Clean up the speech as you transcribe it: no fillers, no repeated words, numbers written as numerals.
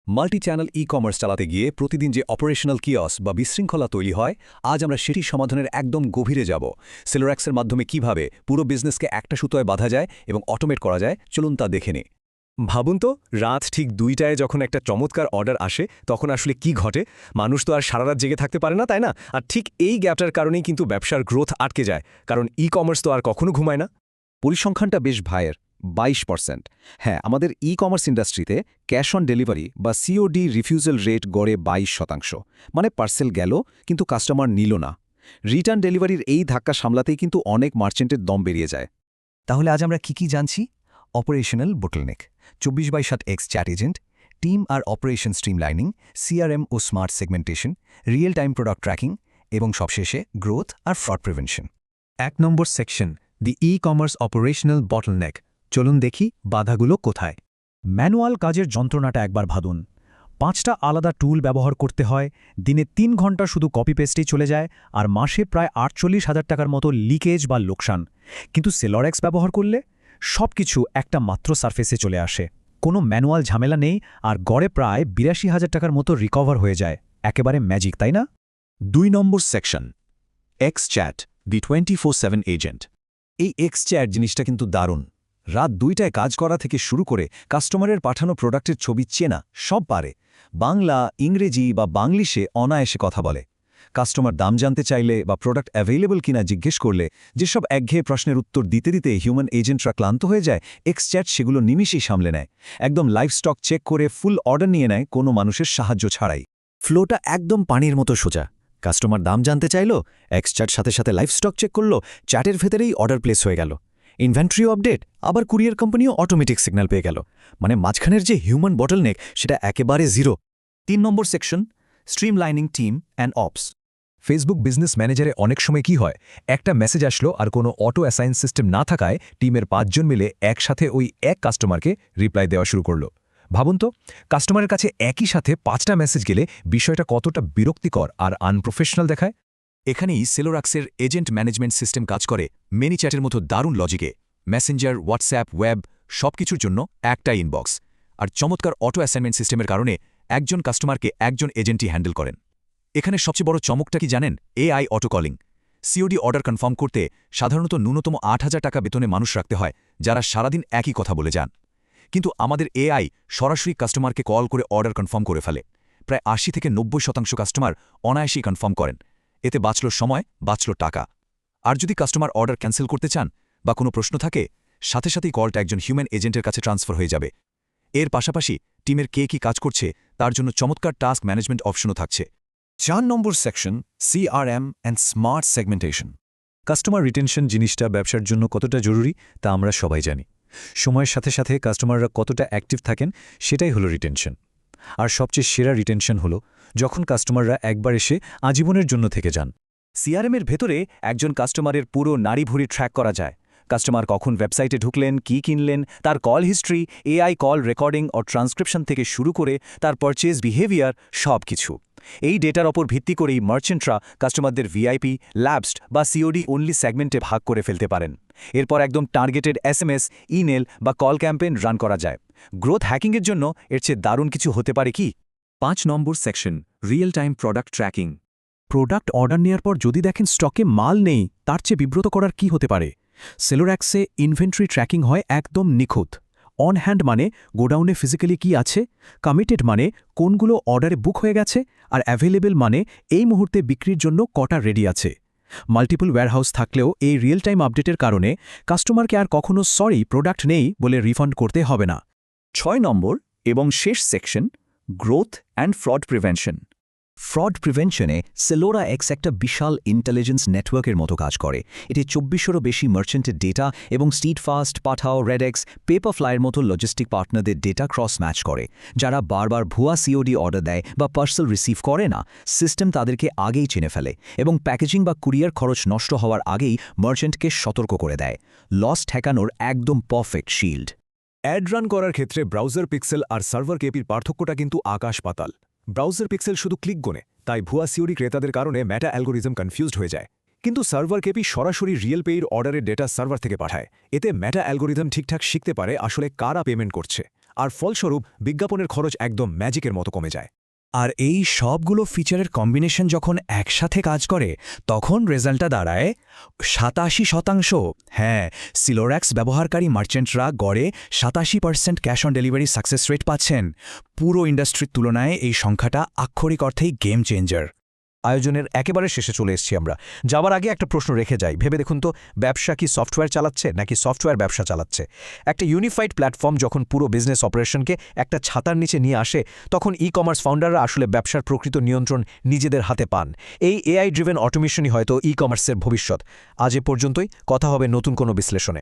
Multi channel e-commerce চালাতে গিয়ে প্রতিদিন যে অপারেশনাল কিয়স বা বিশৃঙ্খলা তৈরি হয়, আজ আমরা সেটি সমাধানের একদম গভীরে যাব। সেলোরাক্সের মাধ্যমে কিভাবে পুরো বিজনেসকে একটা সুতোয় বাঁধা যায় এবং অটোমেট করা যায়, চলুন তা দেখে নিই। ভাবুন তো, রাত ঠিক ২টায় যখন একটা চমৎকার অর্ডার আসে তখন আসলে কি ঘটে। মানুষ তো আর সারা রাত জেগে থাকতে পারে না, তাই না? আর ঠিক এই গ্যাপটার কারণেই কিন্তু ব্যবসার গ্রোথ আটকে যায়, কারণ ই-কমার্স তো আর কখনো ঘুমায় না। পরিসংখ্যানটা বেশ ভাইয়ের, ২২%। হ্যাঁ, আমাদের ই-কমার্স ইন্ডাস্ট্রিতে ক্যাশ অন ডেলিভারি বা সিওডি রিফিউজাল রেট গড়ে ২২%। মানে পার্সেল গেল কিন্তু কাস্টমার নিল না। রিটার্ন ডেলিভারির এই ধাক্কা সামলাতেই কিন্তু অনেক মার্চেন্টের দম বেরিয়ে যায়। তাহলে আজ আমরা কি জানছি? অপারেশনাল বোটলনেক, ২৪/৭ এক্স চ্যাট এজেন্ট, টিম আর অপারেশন স্ট্রিমলাইনিং, সিআরএম ও smart segmentation, real time product tracking এবং সবশেষে গ্রোথ আর fraud prevention. ১ number section, the e-commerce operational bottleneck. চলুন দেখি বাধাগুলো কোথায়। ম্যানুয়াল কাজের যন্ত্রণাটা একবার ভাবুন। ৫টা আলাদা টুল ব্যবহার করতে হয়, দিনে ৩ ঘন্টা শুধু কপি পেস্টেই চলে যায়, আর মাসে প্রায় ৪৮,০০০ টাকার মতো লিকেজ বা লোকসান। কিন্তু সেলোরেক্স ব্যবহার করলে সবকিছু একটা মাত্র সারফেসে চলে আসে, কোনো ম্যানুয়াল ঝামেলা নেই, আর গড়ে প্রায় ৮২,০০০ টাকার মতো রিকভার হয়ে যায়। একেবারে ম্যাজিক, তাই না? ২ নম্বর সেকশন, এক্স চ্যাট, দি 24/7 এজেন্ট। এই এক্স চ্যাট জিনিসটা কিন্তু দারুণ। রাত ২টায় কাজ করা থেকে শুরু করে কাস্টমারের পাঠানো প্রোডাক্টের ছবি চেনা সব পারে। বাংলা, ইংরেজি বা বাংলিশে অনায়াসে কথা বলে। কাস্টমার দাম জানতে চাইলে বা প্রোডাক্ট অ্যাভেইলেবল কিনা জিজ্ঞেস করলে যেসব একঘেয়ে প্রশ্নের উত্তর দিতে দিতে হিউম্যান এজেন্টরা ক্লান্ত হয়ে যায়, এক্স চ্যাট সেগুলো নিমিষেই সামলে নেয়। একদম লাইভ স্টক চেক করে ফুল অর্ডার নিয়ে নেয় কোনো মানুষের সাহায্য ছাড়াই। ফ্লোটা একদম পানির মতো সোজা। কাস্টমার দাম জানতে চাইল, এক্স চ্যাট সাথে সাথে লাইভ স্টক চেক করল, চ্যাটের ভেতরেই অর্ডার প্লেস হয়ে গেল। ইনভেন্টরিও আপডেট, আবার কুরিয়ার কোম্পানিও অটোমেটিক সিগন্যাল পেয়ে গেল। মানে মাঝখানের যে হিউম্যান বটলনেক, সেটা একেবারে zero. ৩ number section, streamlining team and ops. Facebook business ম্যানেজারে অনেক সময় কি হয়, একটা মেসেজ আসলো আর কোনো অটো অ্যাসাইন সিস্টেম না থাকায় টিমের ৫ জন মিলে একসাথে ওই এক কাস্টমারকে রিপ্লাই দেওয়া শুরু করল। ভাবুন তো, কাস্টমারের কাছে একই সাথে ৫টা মেসেজ গেলে বিষয়টা কতটা বিরক্তিকর আর আনপ্রফেশনাল দেখায়। এখানেই সেলোরাক্সের এজেন্ট ম্যানেজমেন্ট সিস্টেম কাজ করে মেনি চ্যাটের মতো দারুণ লজিকে। মেসেঞ্জার, হোয়াটসঅ্যাপ, ওয়েব সবকিছুর জন্য একটা ইনবক্স। আর চমৎকার অটো অ্যাসাইনমেন্ট সিস্টেমের কারণে একজন কাস্টমারকে একজন এজেন্টই হ্যান্ডেল করেন। এখানে সবচেয়ে বড় চমকটা কি জানেন? AI auto calling. COD order confirm করতে সাধারণত ন্যূনতম ৮,০০০ টাকা বেতনে মানুষ রাখতে হয়, যারা সারাদিন একই কথা বলে যান। কিন্তু আমাদের এআই সরাসরি কাস্টমারকে কল করে অর্ডার কনফার্ম করে ফেলে। প্রায় ৮০ থেকে ৯০% কাস্টমার অনায়াসেই কনফার্ম করেন। এতে বাঁচল সময়, বাঁচল টাকা। আর যদি কাস্টমার অর্ডার ক্যান্সেল করতে চান বা কোনো প্রশ্ন থাকে, সাথে সাথেই কলটা একজন হিউম্যান এজেন্টের কাছে ট্রান্সফার হয়ে যাবে। এর পাশাপাশি টিমের কে কি কাজ করছে তার জন্য চমৎকার টাস্ক ম্যানেজমেন্ট অপশনও থাকছে। ৪ number section, CRM and smart segmentation. Customer retention জিনিসটা ব্যবসার জন্য কতটা জরুরি তা আমরা সবাই জানি। সময়ের সাথে সাথে কাস্টমাররা কতটা অ্যাক্টিভ থাকেন, সেটাই হলো রিটেনশন। আর সবচেয়ে সেরা রিটেনশন হলো যখন কাস্টমাররা একবার এসে আজীবনের জন্য থেকে যান। সিআরএমের ভেতরে একজন কাস্টমারের পুরো নাড়িভুড়ি ট্র্যাক করা যায়। কাস্টমার কখন ওয়েবসাইটে ঢুকলেন, কি কিনলেন, তার call history, AI call recording ও ট্রান্সক্রিপশন থেকে শুরু করে তার পারচেজ বিহেভিয়ার সব কিছু। এই ডেটার ওপর ভিত্তি করেই মার্চেন্টরা কাস্টমারদের ভিআইপি, ল্যাবসড বা সিওডি অনলি সেগমেন্টে ভাগ করে ফেলতে পারেন। এরপর একদম টার্গেটেড এসএমএস, ইমেল বা কল ক্যাম্পেইন রান করা যায়। গ্রোথ হ্যাকিংয়ের জন্য এর চেয়ে দারুণ কিছু হতে পারে কি? ৫ number section, real time product tracking. Product order নেওয়ার পর যদি দেখেন স্টকে মাল নেই, তার চেয়ে বিব্রত করার কি হতে পারে? সেলোরাক্সে ইনভেন্টরি ট্র্যাকিং হয় একদম নিখুঁত। অন হ্যান্ড মানে গোডাউনে ফিজিক্যালি কি আছে, কমিটেড মানে কোনগুলো অর্ডারে বুক হয়ে গেছে, আর অ্যাভেলেবল মানে এই মুহূর্তে বিক্রির জন্য কটা রেডি আছে। মাল্টিপল ওয়্যারহাউস থাকলেও এই রিয়েল টাইম আপডেটের কারণে কাস্টমারকে আর কখনো সরি প্রোডাক্ট নেই বলে রিফান্ড করতে হবে না। ৬ নম্বর এবং শেষ section, growth and fraud prevention. Fraud প্রিভেনশনে সেলোরা এক্স একটা বিশাল ইন্টেলিজেন্স নেটওয়ার্কের মতো কাজ করে। এটি ২৪০০রও বেশি মার্চেন্টের ডেটা এবং স্ট্রিটফাস্ট, পাঠাও, রেডেক্স, পেপারফ্লাইয়ের মতো লজিস্টিক পার্টনারদের ডেটা ক্রস ম্যাচ করে। যারা বারবার ভুয়া সিওডি অর্ডার দেয় বা পার্সেল রিসিভ করে না, সিস্টেম তাদেরকে আগেই চিনে ফেলে এবং প্যাকেজিং বা কুরিয়ার খরচ নষ্ট হওয়ার আগেই মার্চেন্টকে সতর্ক করে দেয়। লস ঠেকানোর একদম পারফেক্ট শিল্ড। অ্যাড রান করার ক্ষেত্রে ব্রাউজার পিক্সেল আর সার্ভার কেপির পার্থক্যটা কিন্তু আকাশ পাতাল। ব্রাউজার পিক্সেল শুধু ক্লিক গোনে, তাই ভুয়া সিওডি ক্রেতাদের কারণে মেটা অ্যালগোরিজম কনফিউজড হয়ে যায়। কিন্তু সার্ভার কেপি সরাসরি রিয়েল পেইর অর্ডারের ডেটা সার্ভার থেকে পাঠায়। এতে মেটা অ্যালগোরিদম ঠিকঠাক শিখতে পারে আসলে কারা পেমেন্ট করছে। আর ফলস্বরূপ বিজ্ঞাপনের খরচ একদম ম্যাজিকের মতো কমে যায়। আর এই সবগুলো ফিচারের কম্বিনেশন যখন একসাথে কাজ করে তখন রেজাল্টটা দাঁড়ায় 87%। হ্যাঁ, সিলোর্যাক্স ব্যবহারকারী মার্চেন্টরা গড়ে 87% cash on delivery success rate পাচ্ছেন। পুরো ইন্ডাস্ট্রির তুলনায় এই সংখ্যাটা আক্ষরিক অর্থেই গেম চেঞ্জার। আয়োজনের একেবারে শেষে চলে এসেছি আমরা। যাবার আগে একটা প্রশ্ন রেখে যাই, ভেবে দেখুন তো, ব্যবসা কি সফটওয়্যার চালাচ্ছে নাকি সফটওয়্যার ব্যবসা চালাচ্ছে? একটা ইউনিফাইড প্ল্যাটফর্ম যখন পুরো বিজনেস অপারেশনকে একটা ছাতার নিচে নিয়ে আসে, তখন ই কমার্স ফাউন্ডাররা আসলে ব্যবসার প্রকৃত নিয়ন্ত্রণ নিজেদের হাতে পান। এই এআই ড্রিভেন অটোমেশনই হয়তো ই কমার্সের ভবিষ্যৎ। আজ এ পর্যন্তই, কথা হবে নতুন কোনো বিশ্লেষণে।